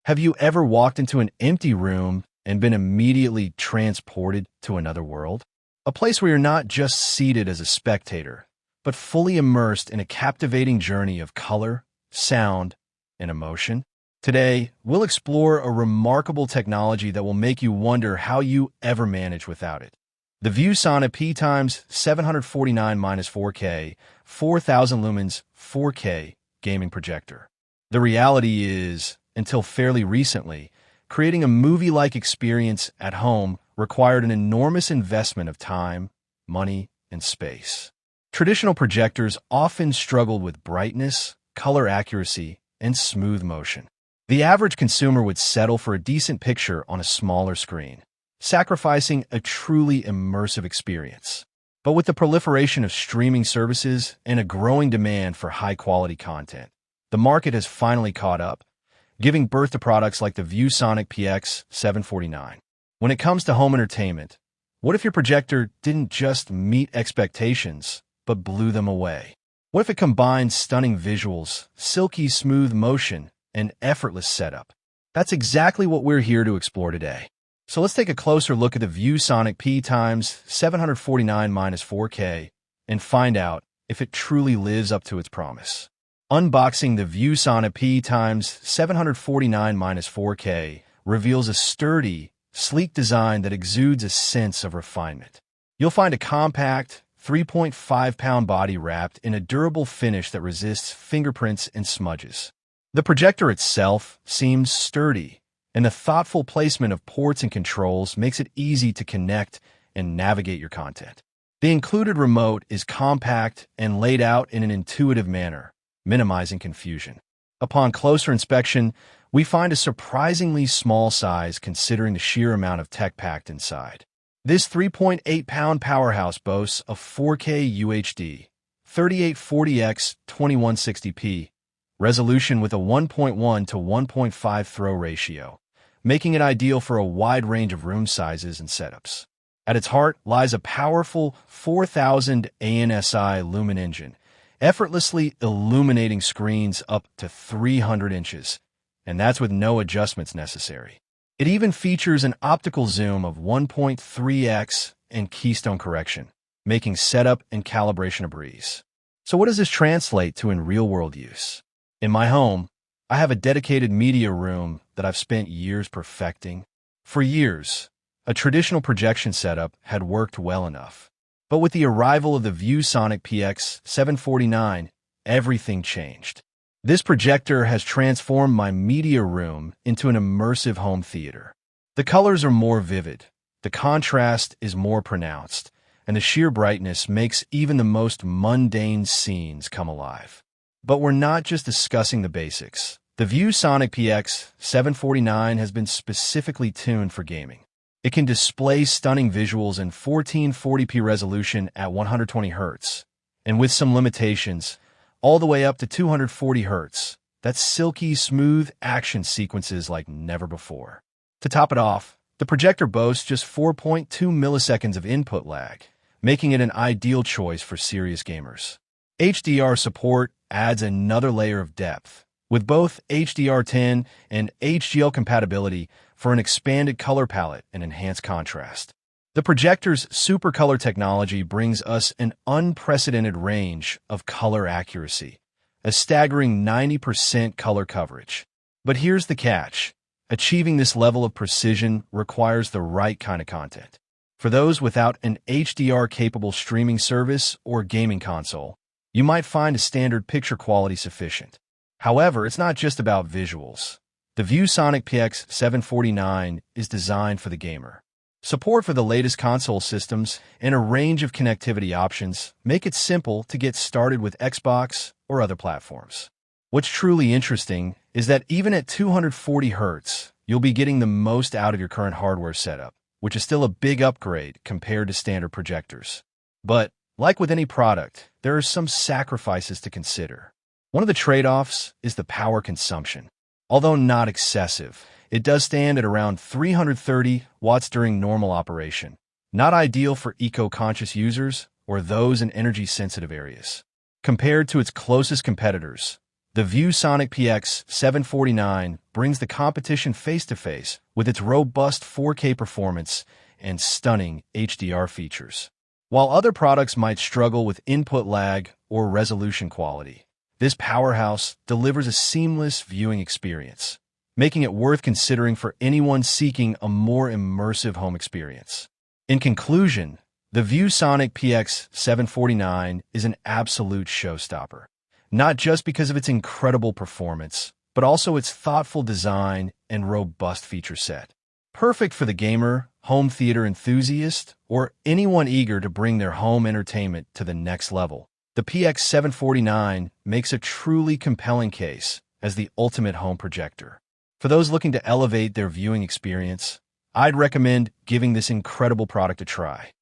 Have you ever walked into an empty room and been immediately transported to another world? A place where you're not just seated as a spectator, but fully immersed in a captivating journey of color, sound, and emotion? Today, we'll explore a remarkable technology that will make you wonder how you ever manage without it. The ViewSonic PX749-4K 4000 lumens 4K gaming projector. The reality is, until fairly recently, creating a movie-like experience at home required an enormous investment of time, money, and space. Traditional projectors often struggled with brightness, color accuracy, and smooth motion. The average consumer would settle for a decent picture on a smaller screen, sacrificing a truly immersive experience. But with the proliferation of streaming services and a growing demand for high-quality content, the market has finally caught up, giving birth to products like the ViewSonic PX749. When it comes to home entertainment, what if your projector didn't just meet expectations, but blew them away? What if it combined stunning visuals, silky smooth motion, and effortless setup? That's exactly what we're here to explore today. So let's take a closer look at the ViewSonic P749-4K and find out if it truly lives up to its promise. Unboxing the ViewSonic P749-4K reveals a sturdy, sleek design that exudes a sense of refinement. You'll find a compact, 3.5-pound body wrapped in a durable finish that resists fingerprints and smudges. The projector itself seems sturdy, and the thoughtful placement of ports and controls makes it easy to connect and navigate your content. The included remote is compact and laid out in an intuitive manner, minimizing confusion. Upon closer inspection, we find a surprisingly small size considering the sheer amount of tech packed inside. This 3.8-pound powerhouse boasts a 4K UHD, 3840x 2160p resolution with a 1.1 to 1.5 throw ratio, making it ideal for a wide range of room sizes and setups. At its heart lies a powerful 4000 ANSI lumen engine, effortlessly illuminating screens up to 300 inches, and that's with no adjustments necessary. It even features an optical zoom of 1.3x and keystone correction, making setup and calibration a breeze. So what does this translate to in real-world use? In my home, I have a dedicated media room that I've spent years perfecting. For years, a traditional projection setup had worked well enough. But with the arrival of the ViewSonic PX749, everything changed. This projector has transformed my media room into an immersive home theater. The colors are more vivid, the contrast is more pronounced, and the sheer brightness makes even the most mundane scenes come alive. But we're not just discussing the basics. The ViewSonic PX749 has been specifically tuned for gaming. It can display stunning visuals in 1440p resolution at 120 Hz, and with some limitations, all the way up to 240 Hz. That's silky, smooth action sequences like never before. To top it off, the projector boasts just 4.2 milliseconds of input lag, making it an ideal choice for serious gamers. HDR support adds another layer of depth, with both HDR10 and HDL compatibility for an expanded color palette and enhanced contrast. The projector's supercolor technology brings us an unprecedented range of color accuracy, a staggering 90% color coverage. But here's the catch. Achieving this level of precision requires the right kind of content. For those without an HDR-capable streaming service or gaming console, you might find a standard picture quality sufficient. However, it's not just about visuals. The ViewSonic PX749 is designed for the gamer. Support for the latest console systems and a range of connectivity options make it simple to get started with Xbox or other platforms. What's truly interesting is that even at 240 Hz, you'll be getting the most out of your current hardware setup, which is still a big upgrade compared to standard projectors. But, like with any product, there are some sacrifices to consider. One of the trade-offs is the power consumption. Although not excessive, it does stand at around 330 watts during normal operation, not ideal for eco-conscious users or those in energy-sensitive areas. Compared to its closest competitors, The ViewSonic PX749 brings the competition face-to-face with its robust 4K performance and stunning HDR features. While other products might struggle with input lag or resolution quality, this powerhouse delivers a seamless viewing experience, making it worth considering for anyone seeking a more immersive home experience. In conclusion, the ViewSonic PX749 is an absolute showstopper, not just because of its incredible performance, but also its thoughtful design and robust feature set. Perfect for the gamer, home theater enthusiast, or anyone eager to bring their home entertainment to the next level. The PX749 makes a truly compelling case as the ultimate home projector. For those looking to elevate their viewing experience, I'd recommend giving this incredible product a try.